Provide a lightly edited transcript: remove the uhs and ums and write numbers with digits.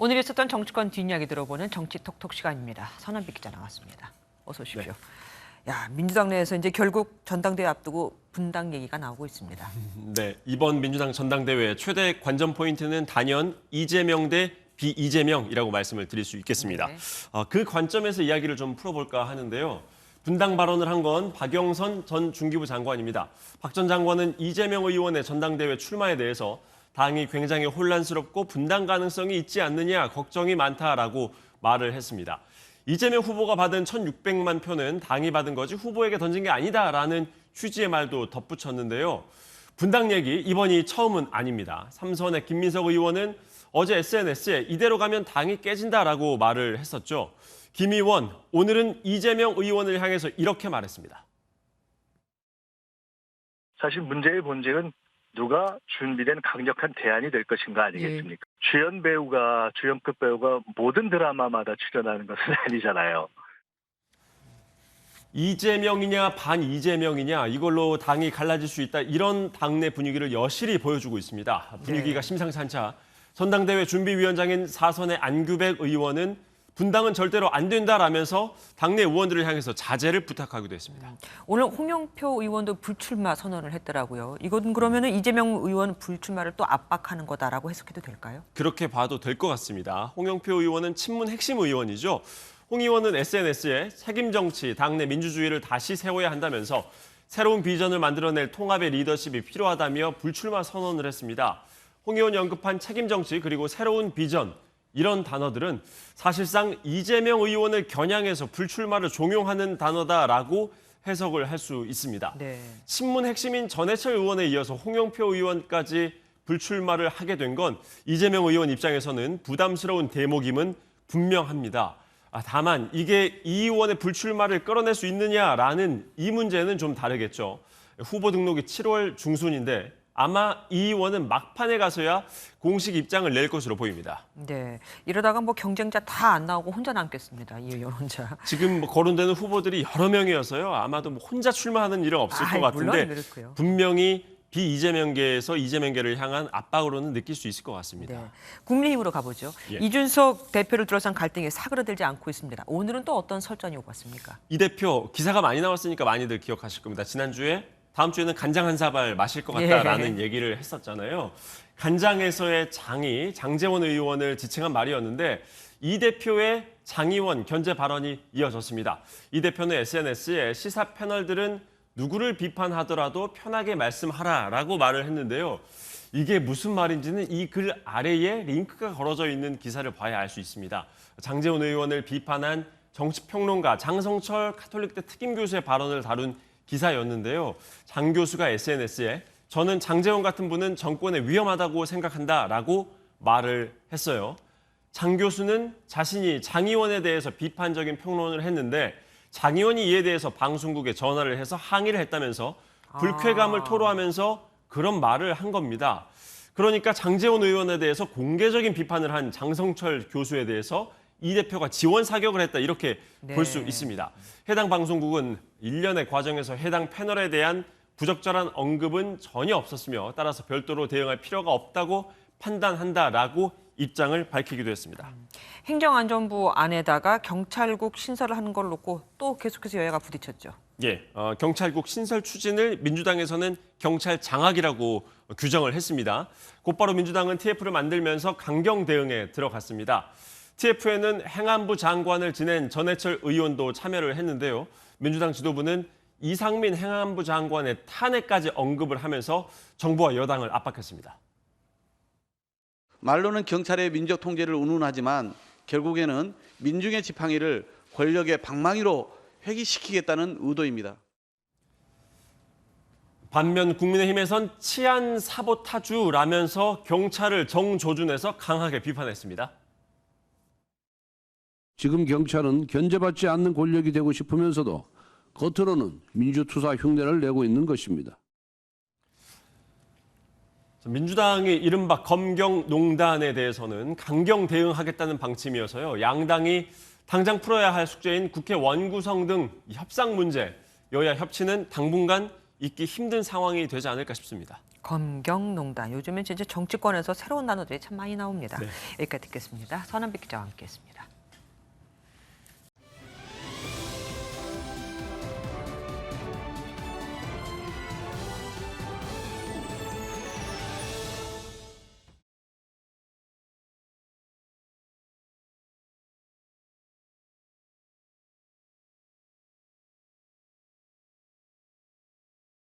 오늘 있었던 정치권 뒷이야기 들어보는 정치톡톡 시간입니다. 선한빛 기자 나왔습니다. 어서 오십시오. 네. 야, 민주당 내에서 이제 결국 전당대회 앞두고 분당 얘기가 나오고 있습니다. 네, 이번 민주당 전당대회 최대 관전 포인트는 단연 이재명 대 비이재명이라고 말씀을 드릴 수 있겠습니다. 네. 그 관점에서 이야기를 좀 풀어볼까 하는데요. 분당 발언을 한 건 박영선 전 중기부 장관입니다. 박 전 장관은 이재명 의원의 전당대회 출마에 대해서 당이 굉장히 혼란스럽고 분당 가능성이 있지 않느냐 걱정이 많다라고 말을 했습니다. 이재명 후보가 받은 1,600만 표는 당이 받은 거지 후보에게 던진 게 아니다라는 취지의 말도 덧붙였는데요. 분당 얘기 이번이 처음은 아닙니다. 삼선의 김민석 의원은 어제 SNS에 이대로 가면 당이 깨진다라고 말을 했었죠. 김 의원, 오늘은 이재명 의원을 향해서 이렇게 말했습니다. 사실 문제의 본질은 누가 준비된 강력한 대안이 될 것인가 아니겠습니까? 주연급 배우가 모든 드라마마다 출연하는 것은 아니잖아요. 이재명이냐 반 이재명이냐 이걸로 당이 갈라질 수 있다. 이런 당내 분위기를 여실히 보여주고 있습니다. 분위기가 심상치 않자 전당대회 준비위원장인 사선의 안규백 의원은 분당은 절대로 안 된다라면서 당내 의원들을 향해서 자제를 부탁하기도 했습니다. 오늘 홍영표 의원도 불출마 선언을 했더라고요. 이건 그러면은 이재명 의원 불출마를 또 압박하는 거다라고 해석해도 될까요? 그렇게 봐도 될 것 같습니다. 홍영표 의원은 친문 핵심 의원이죠. 홍 의원은 SNS에 책임 정치, 당내 민주주의를 다시 세워야 한다면서 새로운 비전을 만들어낼 통합의 리더십이 필요하다며 불출마 선언을 했습니다. 홍 의원이 언급한 책임 정치 그리고 새로운 비전, 이런 단어들은 사실상 이재명 의원을 겨냥해서 불출마를 종용하는 단어다라고 해석을 할 수 있습니다. 네. 친문 핵심인 전해철 의원에 이어서 홍영표 의원까지 불출마를 하게 된 건 이재명 의원 입장에서는 부담스러운 대목임은 분명합니다. 다만 이게 이 의원의 불출마를 끌어낼 수 있느냐라는 이 문제는 좀 다르겠죠. 후보 등록이 7월 중순인데 아마 이 의원은 막판에 가서야 공식 입장을 낼 것으로 보입니다. 네, 이러다가 뭐 경쟁자 다 안 나오고 혼자 남겠습니다. 이 의원 혼자. 지금 거론되는 후보들이 여러 명이어서요. 아마도 뭐 혼자 출마하는 일은 없을 것 같은데 분명히 비이재명계에서 이재명계를 향한 압박으로는 느낄 수 있을 것 같습니다. 네. 국민의힘으로 가보죠. 예. 이준석 대표를 둘러싼 갈등이 사그라들지 않고 있습니다. 오늘은 또 어떤 설전이 오고 갔습니까? 이 대표 기사가 많이 나왔으니까 많이들 기억하실 겁니다. 다음 주에는 간장 한 사발 마실 것 같다라는 얘기를 했었잖아요. 간장에서의 장이 장제원 의원을 지칭한 말이었는데 이 대표의 장의원 견제 발언이 이어졌습니다. 이 대표는 SNS에 시사 패널들은 누구를 비판하더라도 편하게 말씀하라라고 말을 했는데요. 이게 무슨 말인지는 이 글 아래에 링크가 걸어져 있는 기사를 봐야 알 수 있습니다. 장제원 의원을 비판한 정치평론가 장성철 카톨릭대 특임교수의 발언을 다룬 기사였는데요. 장 교수가 SNS에 저는 장제원 같은 분은 정권에 위험하다고 생각한다라고 말을 했어요. 장 교수는 자신이 장 의원에 대해서 비판적인 평론을 했는데 장 의원이 이에 대해서 방송국에 전화를 해서 항의를 했다면서 불쾌감을 토로하면서 그런 말을 한 겁니다. 그러니까 장제원 의원에 대해서 공개적인 비판을 한 장성철 교수에 대해서 이 대표가 지원 사격을 했다 이렇게 볼 수 있습니다. 해당 방송국은 일련의 과정에서 해당 패널에 대한 부적절한 언급은 전혀 없었으며 따라서 별도로 대응할 필요가 없다고 판단한다라고 입장을 밝히기도 했습니다. 행정안전부 안에다가 경찰국 신설을 하는 걸 놓고 또 계속해서 여야가 부딪혔죠. 예, 경찰국 신설 추진을 민주당에서는 경찰 장악이라고 규정을 했습니다. 곧바로 민주당은 TF를 만들면서 강경 대응에 들어갔습니다. TF에는 행안부 장관을 지낸 전해철 의원도 참여를 했는데요. 민주당 지도부는 이상민 행안부 장관의 탄핵까지 언급을 하면서 정부와 여당을 압박했습니다. 말로는 경찰의 민족 통제를 운운하지만 결국에는 민중의 지팡이를 권력의 방망이로 회귀시키겠다는 의도입니다. 반면 국민의힘에선 치안 사보타주라면서 경찰을 정조준해서 강하게 비판했습니다. 지금 경찰은 견제받지 않는 권력이 되고 싶으면서도 겉으로는 민주투사 흉내를 내고 있는 것입니다. 민주당이 이른바 검경농단에 대해서는 강경 대응하겠다는 방침이어서요. 양당이 당장 풀어야 할 숙제인 국회 원구성 등 협상 문제, 여야 협치는 당분간 있기 힘든 상황이 되지 않을까 싶습니다. 검경농단. 요즘엔 진짜 정치권에서 새로운 단어들이 참 많이 나옵니다. 네. 여기까지 듣겠습니다. 선한빛 기자와 함께했습니다.